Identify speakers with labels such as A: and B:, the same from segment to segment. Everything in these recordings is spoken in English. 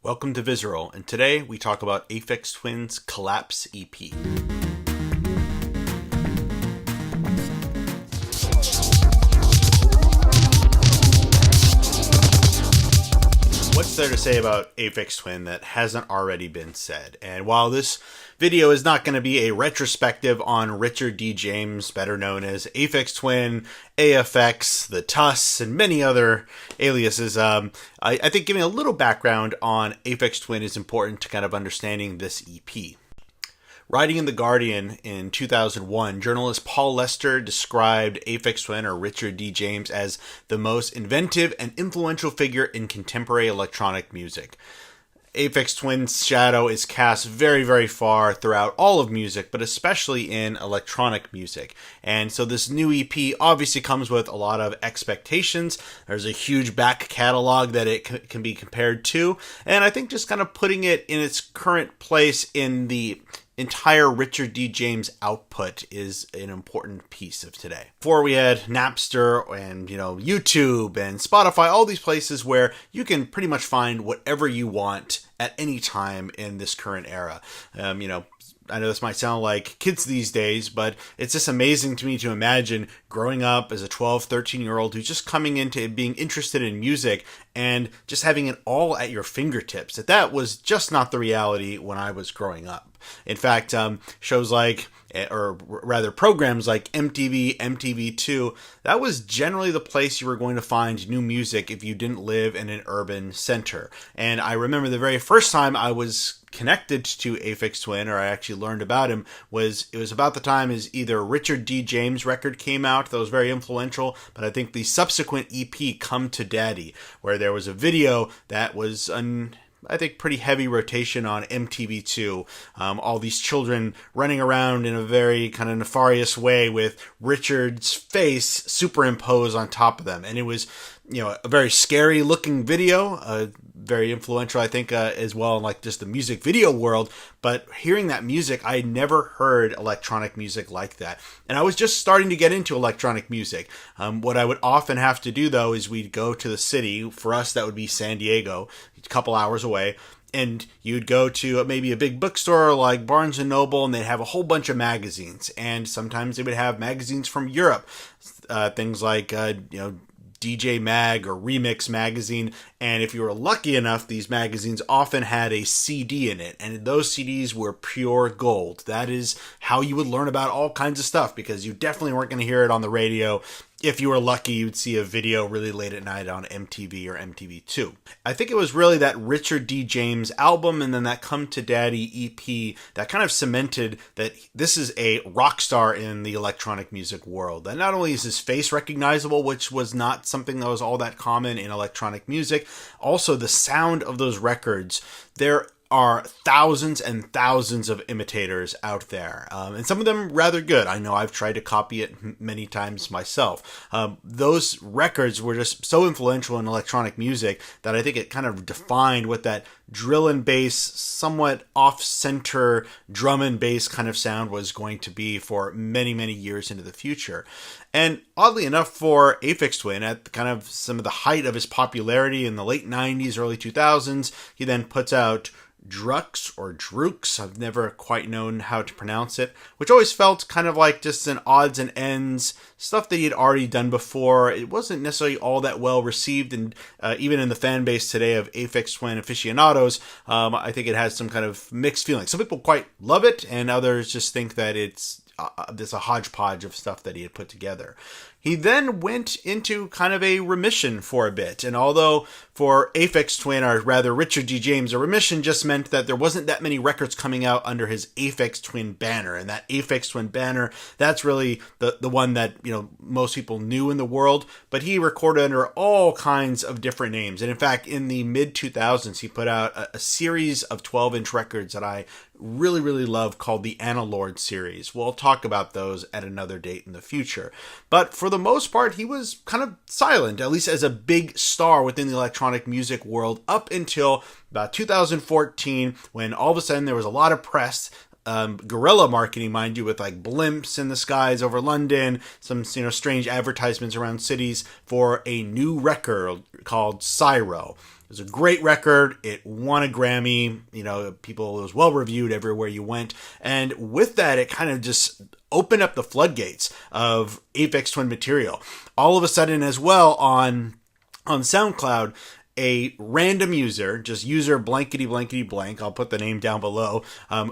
A: Welcome to Visceral, and today we talk about Aphex Twin's Collapse EP. What's there to say about Aphex Twin that hasn't already been said? And while this video is not going to be a retrospective on Richard D. James, better known as Aphex Twin, Aphex, the Tuss, and many other aliases, I think giving a little background on Aphex Twin is important to kind of understanding this EP. Writing in The Guardian in 2001, journalist Paul Lester described Aphex Twin, or Richard D. James, as the most inventive and influential figure in contemporary electronic music. Aphex Twin's shadow is cast very, very far throughout all of music, but especially in electronic music. And so this new EP obviously comes with a lot of expectations. There's a huge back catalog that it can be compared to. And I think just kind of putting it in its current place in the entire Richard D. James output is an important piece of today. Before we had Napster and, YouTube and Spotify, all these places where you can pretty much find whatever you want at any time in this current era. I know this might sound like kids these days, but it's just amazing to me to imagine growing up as a 12, 13-year-old who's just coming into being interested in music and just having it all at your fingertips. That was just not the reality when I was growing up. In fact, shows like, or rather programs like MTV, MTV2, that was generally the place you were going to find new music if you didn't live in an urban center. And I remember the very first time I was connected to Aphex Twin, or I actually learned about him, it was about the time his either Richard D. James record came out that was very influential, but I think the subsequent EP, Come to Daddy, where there was a video that was I think pretty heavy rotation on MTV2. All these children running around in a very kind of nefarious way with Richard's face superimposed on top of them. And it was, a very scary looking video, very influential, I think, as well in like just the music video world. But hearing that music, I had never heard electronic music like that. And I was just starting to get into electronic music. What I would often have to do, though, is we'd go to the city. For us, that would be San Diego, a couple hours away. And you'd go to maybe a big bookstore like Barnes & Noble, and they'd have a whole bunch of magazines. And sometimes they would have magazines from Europe, things like, DJ Mag or Remix magazine, and if you were lucky enough, these magazines often had a CD in it, and those CDs were pure gold. That is how you would learn about all kinds of stuff, because you definitely weren't going to hear it on the radio. If you were lucky, you'd see a video really late at night on MTV or MTV2. I think it was really that Richard D. James album and then that Come to Daddy EP that kind of cemented that this is a rock star in the electronic music world. And not only is his face recognizable, which was not something that was all that common in electronic music, also the sound of those records. There are thousands and thousands of imitators out there, and some of them rather good. I know I've tried to copy it many times myself. Those records were just so influential in electronic music that I think it kind of defined what that drill and bass, somewhat off-center drum and bass kind of sound was going to be for many, many years into the future. And oddly enough, for Aphex Twin, at kind of some of the height of his popularity in the late 90s, early 2000s, he then puts out Drux or Drux, I've never quite known how to pronounce it, which always felt kind of like just an odds and ends, stuff that he had already done before. It wasn't necessarily all that well received, and even in the fan base today of Aphex Twin aficionados, I think it has some kind of mixed feelings. Some people quite love it, and others just think that it's a hodgepodge of stuff that he had put together. He then went into kind of a remission for a bit. And although for Aphex Twin, or rather Richard D. James, a remission just meant that there wasn't that many records coming out under his Aphex Twin banner. And that Aphex Twin banner, that's really the one that, most people knew in the world. But he recorded under all kinds of different names. And in fact, in the mid-2000s, he put out a series of 12-inch records that I really, really love called the Analord Series. We'll talk about those at another date in the future. But for the most part, he was kind of silent, at least as a big star within the electronic music world, up until about 2014, when all of a sudden there was a lot of press guerrilla marketing, mind you, with like blimps in the skies over London, some strange advertisements around cities for a new record called Syro. It was a great record. It won a Grammy. It was well reviewed everywhere you went. And with that, it kind of just opened up the floodgates of Aphex Twin material. All of a sudden, as well, on SoundCloud, a random user, just user blankety blankety blank, I'll put the name down below,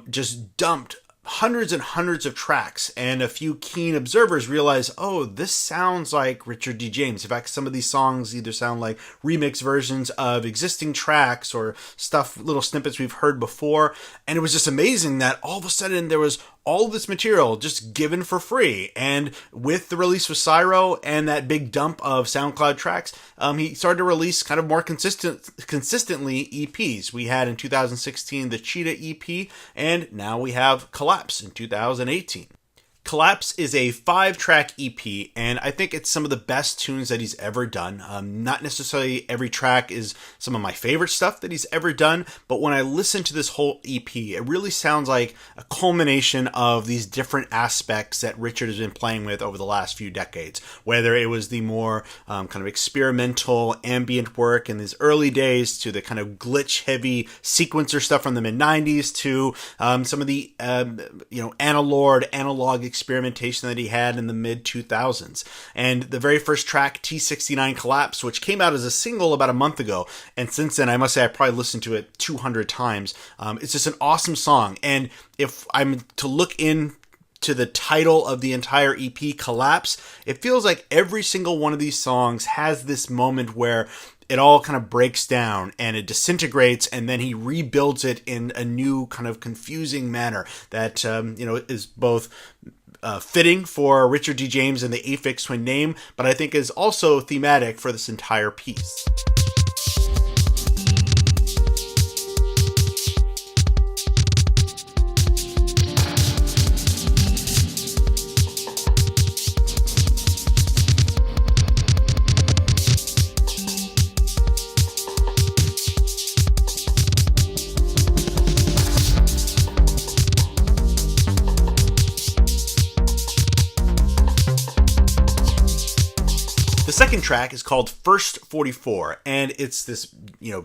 A: just dumped hundreds and hundreds of tracks, and a few keen observers realized, oh, this sounds like Richard D. James. In fact, some of these songs either sound like remix versions of existing tracks or little snippets we've heard before. And it was just amazing that all of a sudden there was all of this material just given for free. And with the release of Syro and that big dump of SoundCloud tracks, he started to release kind of more consistently EPs. We had in 2016 the Cheetah EP, and now we have Collapse in 2018. Collapse is a 5-track EP, and I think it's some of the best tunes that he's ever done. Not necessarily every track is some of my favorite stuff that he's ever done, but when I listen to this whole EP, it really sounds like a culmination of these different aspects that Richard has been playing with over the last few decades. Whether it was the more kind of experimental ambient work in these early days, to the kind of glitch-heavy sequencer stuff from the mid-90s, to some of the analog experimentation that he had in the mid-2000s. And the very first track, T69 Collapse, which came out as a single about a month ago, and since then I must say I probably listened to it 200 times. It's just an awesome song, and if I'm to look in to the title of the entire EP, Collapse, it feels like every single one of these songs has this moment where it all kind of breaks down and it disintegrates, and then he rebuilds it in a new kind of confusing manner that is both fitting for Richard D. James and the Aphex Twin name, but I think is also thematic for this entire piece. The second track is called First 44, and it's this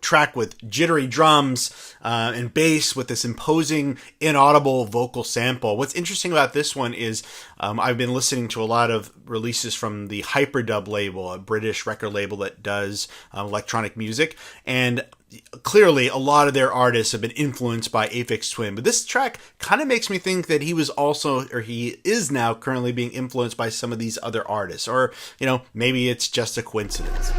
A: track with jittery drums and bass with this imposing inaudible vocal sample. What's interesting about this one is I've been listening to a lot of releases from the Hyperdub label, a British record label that does electronic music, and clearly a lot of their artists have been influenced by Aphex Twin, but this track kind of makes me think that he is now currently being influenced by some of these other artists, or maybe it's just a coincidence.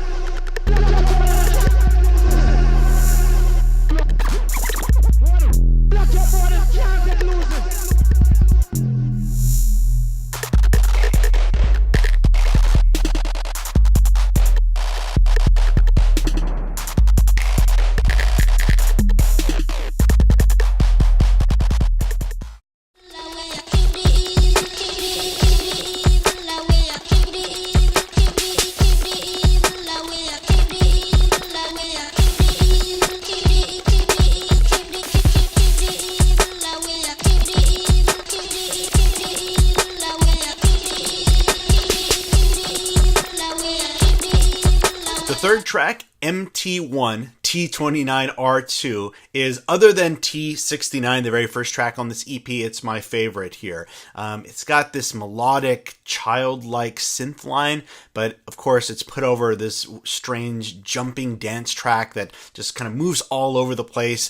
A: Third track, MT1 T29R2, is, other than T69, the very first track on this EP, it's my favorite here. It's got this melodic, childlike synth line, but of course it's put over this strange jumping dance track that just kind of moves all over the place.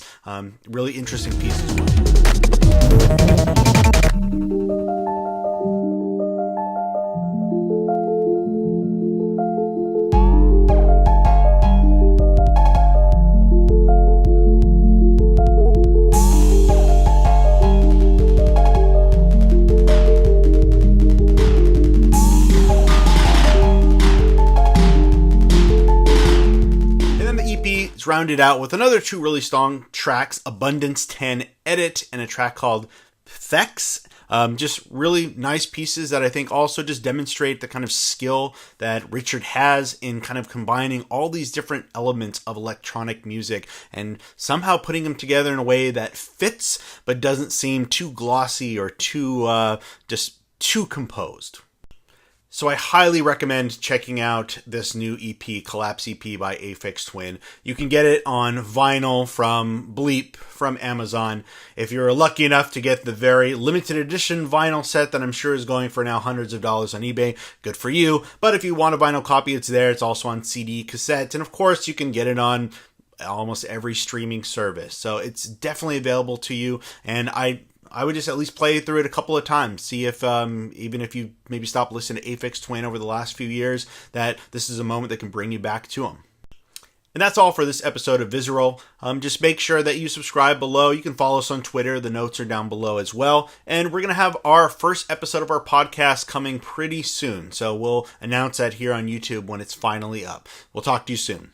A: Really interesting piece as well. Rounded out with another two really strong tracks, Abundance 10 Edit and a track called Aphex. Just really nice pieces that I think also just demonstrate the kind of skill that Richard has in kind of combining all these different elements of electronic music and somehow putting them together in a way that fits but doesn't seem too glossy or just too composed. So I highly recommend checking out this new EP, Collapse EP by Aphex Twin. You can get it on vinyl from Bleep from Amazon. If you're lucky enough to get the very limited edition vinyl set that I'm sure is going for now hundreds of dollars on eBay, good for you. But if you want a vinyl copy, it's there. It's also on CD, cassette, and of course you can get it on almost every streaming service. So it's definitely available to you, and I would just at least play through it a couple of times. See if, even if you maybe stop listening to Aphex Twin over the last few years, that this is a moment that can bring you back to them. And that's all for this episode of Visceral. Just make sure that you subscribe below. You can follow us on Twitter. The notes are down below as well. And we're going to have our first episode of our podcast coming pretty soon. So we'll announce that here on YouTube when it's finally up. We'll talk to you soon.